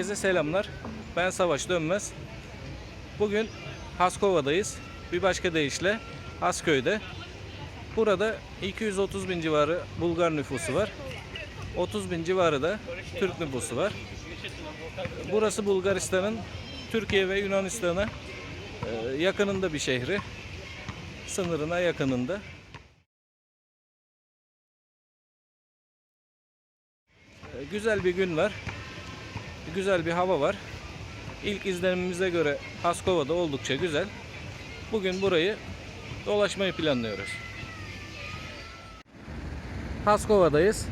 Herkese selamlar. Ben Savaş Dönmez. Bugün Haskova'dayız. Bir başka deyişle Hasköy'de. Burada 230 bin civarı Bulgar nüfusu var. 30 bin civarı da Türk nüfusu var. Burası Bulgaristan'ın Türkiye ve Yunanistan'a yakınında bir şehri. Sınırına yakınında. Güzel bir gün var. Güzel bir hava var. İlk izlenimimize göre Haskova'da oldukça güzel. Bugün burayı dolaşmayı planlıyoruz. Haskova'dayız.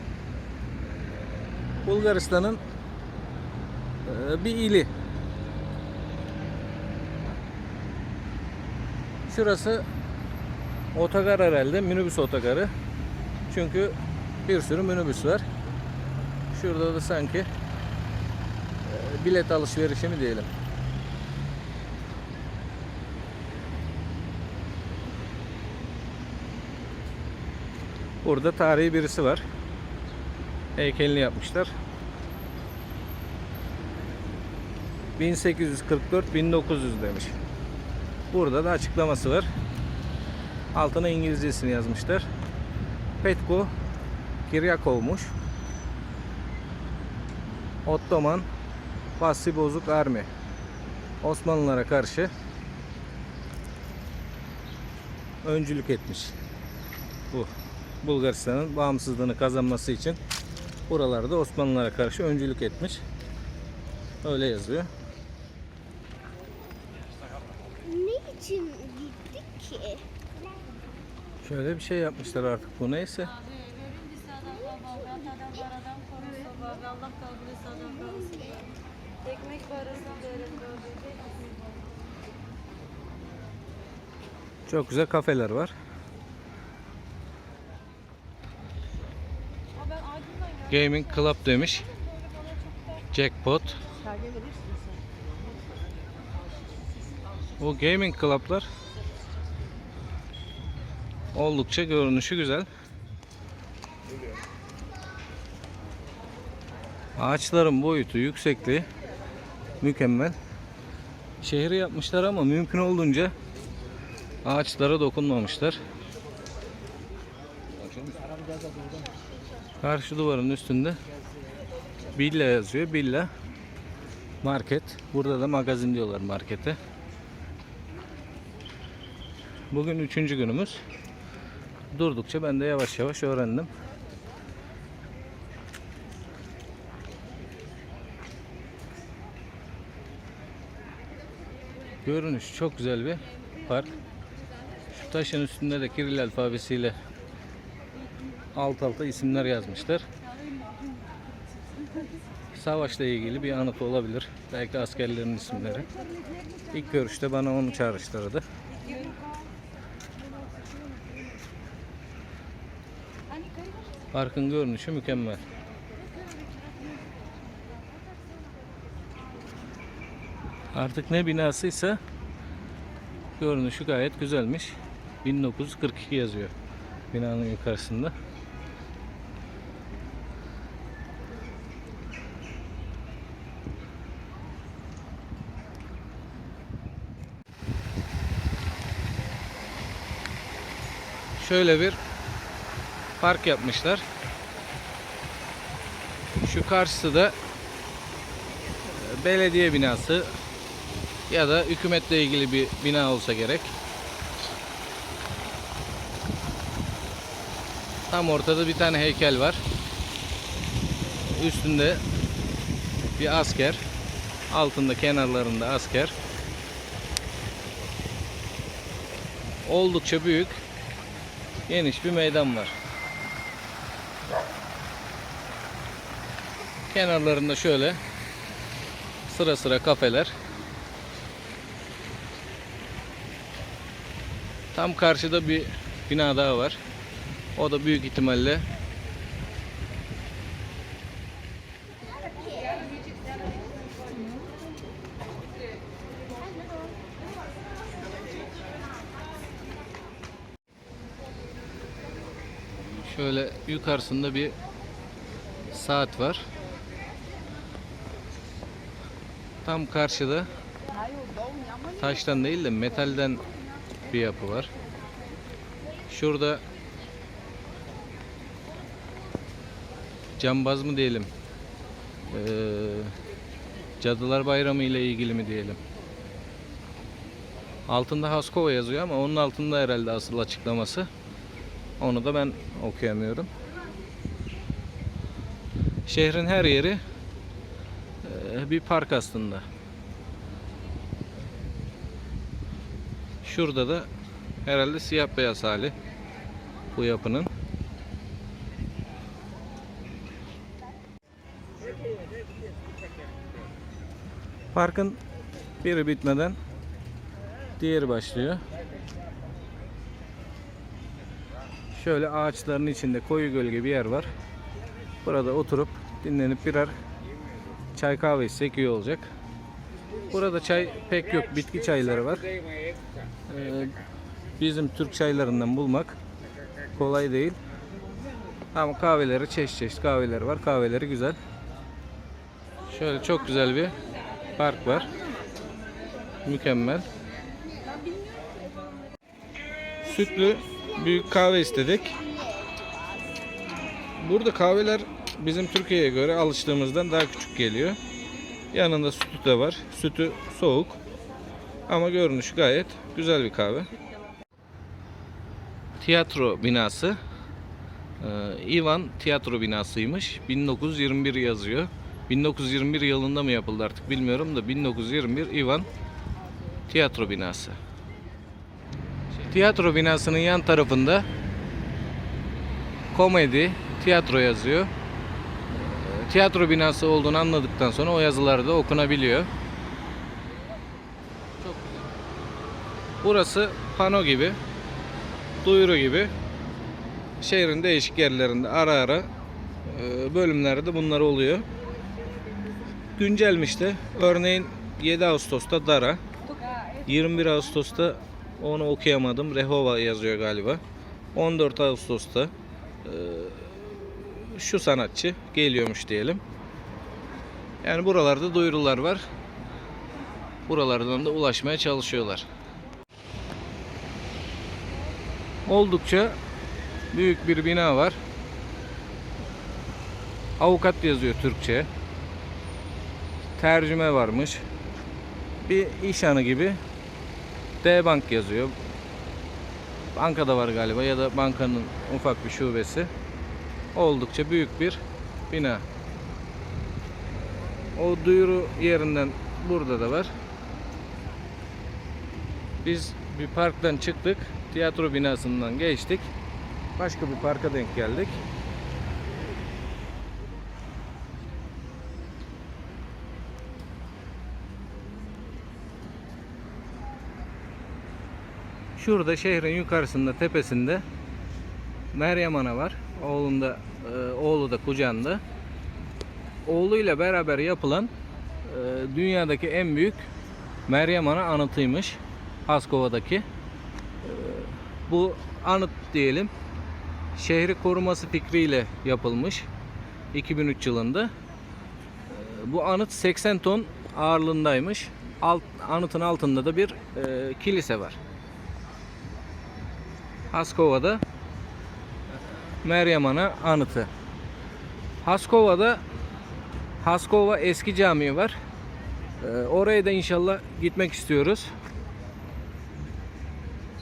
Bulgaristan'ın bir ili. Şurası otogar herhalde, minibüs otogarı. Çünkü bir sürü minibüs var. Şurada da sanki bilet alışverişi mi diyelim. Burada tarihi birisi var. Heykelini yapmışlar. 1844-1900 demiş. Burada da açıklaması var. Altına İngilizcesini yazmışlar. Petko Kiryakov'muş. Ottoman Vassi Bozuk Army. Osmanlılara karşı öncülük etmiş. Bu Bulgaristan'ın bağımsızlığını kazanması için buralarda Osmanlılara karşı öncülük etmiş. Öyle yazıyor. Ne için gittik ki? Şöyle bir şey yapmışlar artık, bu neyse. Çok güzel kafeler var. Gaming Club demiş. Jackpot. Bu gaming club'lar oldukça görünüşü güzel. Ağaçların boyutu, yüksekliği mükemmel. Şehri yapmışlar ama mümkün olduğunca ağaçlara dokunmamışlar. Karşı duvarın üstünde Billa yazıyor. Billa market. Burada da magazin diyorlar markete. Bugün 3. günümüz. Durdukça ben de yavaş yavaş öğrendim. Görünüş çok güzel bir park. Şu taşın üstünde de Kiril alfabesiyle alt alta isimler yazmışlar. Savaşla ilgili bir anıt olabilir. Belki askerlerin isimleri. İlk görüşte bana onu çağrıştırdı. Parkın görünüşü mükemmel. Artık ne binasıysa görünüşü gayet güzelmiş. 1942 yazıyor binanın yukarısında. Şöyle bir park yapmışlar. Şu karşısı da belediye binası ya da hükümetle ilgili bir bina olsa gerek. Tam ortada bir tane heykel var. Üstünde bir asker, altında kenarlarında asker. Oldukça büyük, geniş bir meydan var. Kenarlarında şöyle sıra sıra kafeler. Tam karşıda bir bina daha var. O da büyük ihtimalle şöyle yukarısında bir saat var. Tam karşıda taştan değil de metalden bir yapı var. Şurada cambaz mı diyelim, Cadılar Bayramı ile ilgili mi diyelim. Altında Haskova yazıyor ama onun altında herhalde asıl açıklaması. Onu da ben okuyamıyorum. Şehrin her yeri bir park aslında. Şurada da herhalde siyah beyaz hali bu yapının. Parkın biri bitmeden diğeri başlıyor. Şöyle ağaçların içinde koyu gölge bir yer var. Burada oturup dinlenip birer çay kahve içsek iyi olacak. Burada çay pek yok. Bitki çayları var. Bizim Türk çaylarından bulmak kolay değil. Ama kahveleri çeşit kahveleri var. Kahveleri güzel. Şöyle çok güzel bir park var. Mükemmel. Sütlü büyük kahve istedik. Burada kahveler bizim Türkiye'ye göre alıştığımızdan daha küçük geliyor. Yanında sütü de var. Sütü soğuk. Ama görünüşü gayet güzel bir kahve. Tiyatro binası. Ivan tiyatro binasıymış. 1921 yazıyor. 1921 yılında mı yapıldı artık bilmiyorum da 1921 Ivan tiyatro binası. Tiyatro binasının yan tarafında komedi, tiyatro yazıyor. Tiyatro binası olduğunu anladıktan sonra o yazılar da okunabiliyor. Çok güzel. Burası pano gibi, duyuru gibi. Şehrin değişik yerlerinde ara ara bölümlerde bunlar oluyor. Güncelmiş de. Örneğin 7 Ağustos'ta Dara, 21 Ağustos'ta onu okuyamadım. Rehova yazıyor galiba. 14 Ağustos'ta şu sanatçı geliyormuş diyelim. Yani buralarda duyurular var. Buralardan da ulaşmaya çalışıyorlar. Oldukça büyük bir bina var. Avukat yazıyor Türkçe. Tercüme varmış. Bir iş hanı gibi D-Bank yazıyor. Bankada var galiba ya da bankanın ufak bir şubesi. Oldukça büyük bir bina. O duyuru yerinden burada da var. Biz bir parktan çıktık. Tiyatro binasından geçtik. Başka bir parka denk geldik. Şurada şehrin yukarısında, tepesinde Meryem Ana var. Oğlu da kucağında. Oğluyla beraber yapılan dünyadaki en büyük Meryem Ana anıtıymış. Haskova'daki. Bu anıt diyelim şehri koruması fikriyle yapılmış 2003 yılında. Bu anıt 80 ton ağırlığındaymış. Anıtın altında da bir kilise var. Haskova'da Meryem Ana anıtı. Haskova'da Haskova Eski Camii var. Oraya da inşallah gitmek istiyoruz.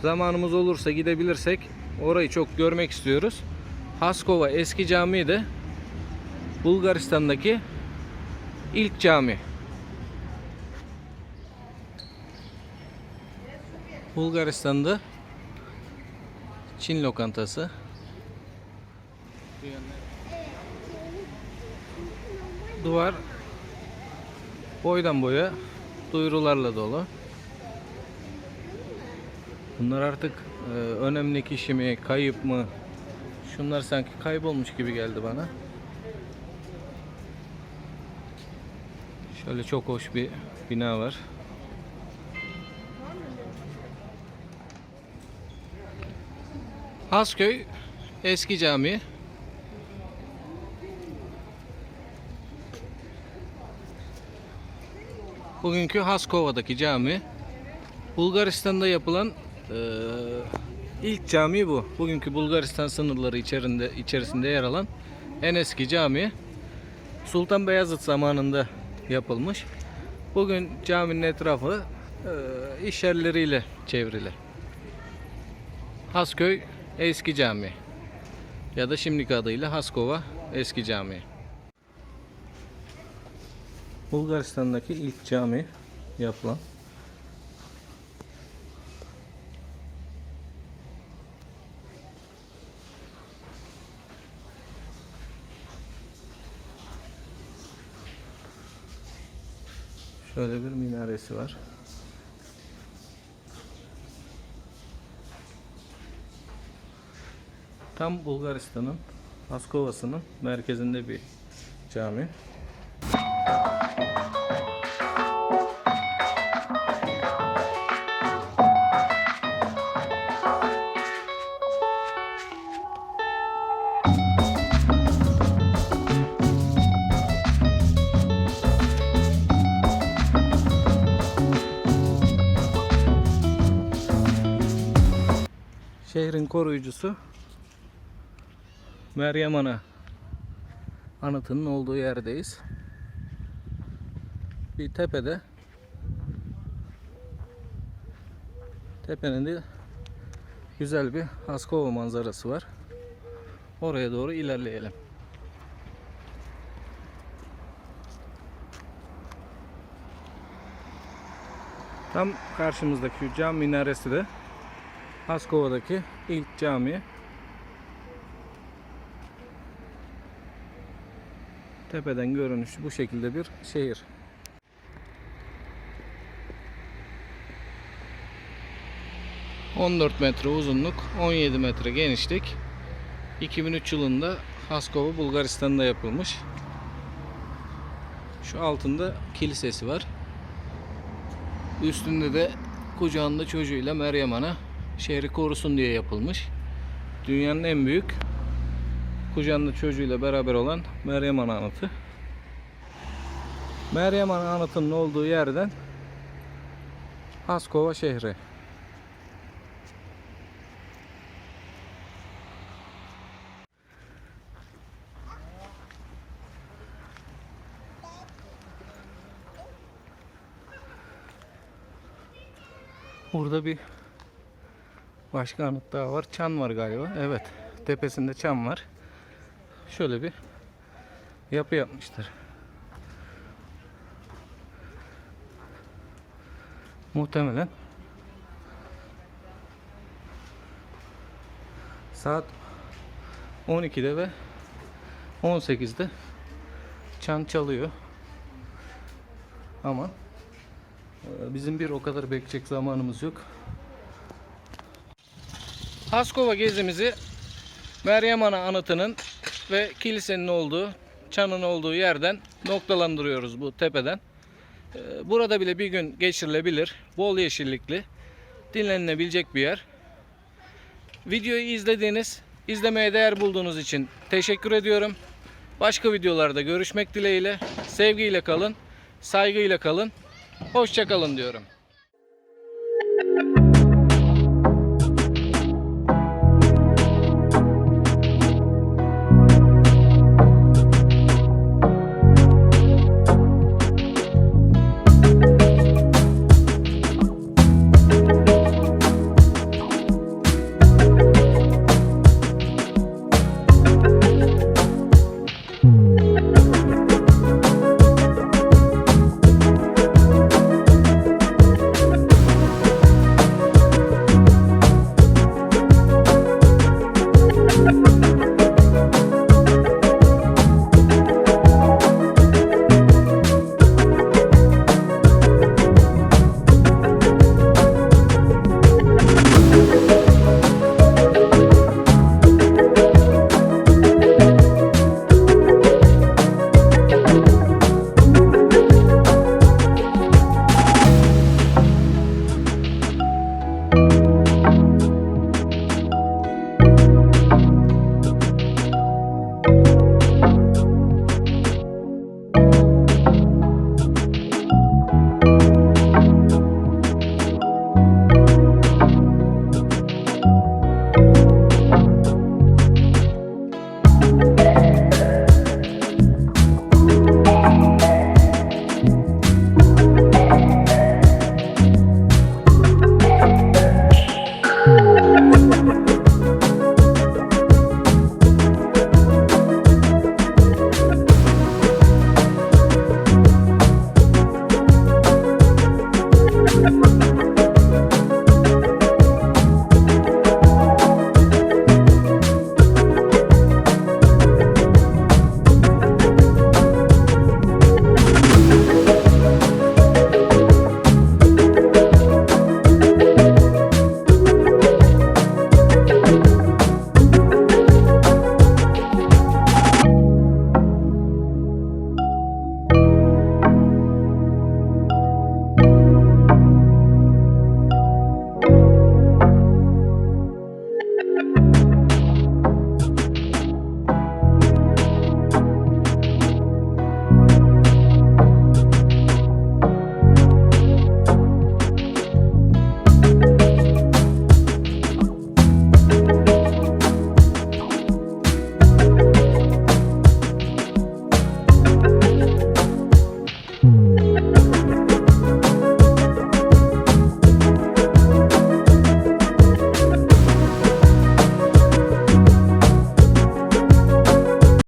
Zamanımız olursa gidebilirsek orayı çok görmek istiyoruz. Haskova Eski Camii de Bulgaristan'daki ilk cami. Bulgaristan'da Çin lokantası. Duvar boydan boya duyurularla dolu. Bunlar artık önemli kişi mi, kayıp mı? Şunlar sanki kaybolmuş gibi geldi bana. Şöyle çok hoş bir bina var. Hasköy Eski Camii. Bugünkü Haskova'daki cami. Bulgaristan'da yapılan ilk cami bu. Bugünkü Bulgaristan sınırları içerisinde yer alan en eski cami. Sultan Beyazıt zamanında yapılmış. Bugün caminin etrafı iş yerleriyle çevrili. Hasköy Eski Cami ya da şimdiki adıyla Haskova Eski Cami. Bulgaristan'daki ilk cami yapılan. Şöyle bir minaresi var. Tam Bulgaristan'ın Haskova'sının merkezinde bir cami. Şehrin koruyucusu Meryem Ana anıtının olduğu yerdeyiz. Bir tepede, tepenin de güzel bir Haskova manzarası var. Oraya doğru ilerleyelim. Tam karşımızdaki cam minaresi de Haskova'daki ilk cami. Tepeden görünüşü bu şekilde bir şehir. ...14 metre uzunluk, 17 metre genişlik. 2003 yılında Haskova Bulgaristan'da yapılmış. Şu altında kilisesi var. Üstünde de kucağında çocuğuyla Meryem Ana şehri korusun diye yapılmış. Dünyanın en büyük kucağında çocuğuyla beraber olan Meryem Ana anıtı. Meryem Ana anıtının olduğu yerden Haskova şehri. Burada bir başka anıt daha var. Çan var galiba. Evet. Tepesinde çan var. Şöyle bir yapı yapmışlar. Muhtemelen saat 12'de ve 18'de çan çalıyor. Ama bizim bir o kadar bekleyecek zamanımız yok. Haskova gezimizi Meryem Ana anıtının ve kilisenin olduğu, çanın olduğu yerden noktalandırıyoruz, bu tepeden. Burada bile bir gün geçirilebilir. Bol yeşillikli, dinlenilebilecek bir yer. Videoyu izlemeye değer bulduğunuz için teşekkür ediyorum. Başka videolarda görüşmek dileğiyle. Sevgiyle kalın, saygıyla kalın. Hoşça kalın diyorum.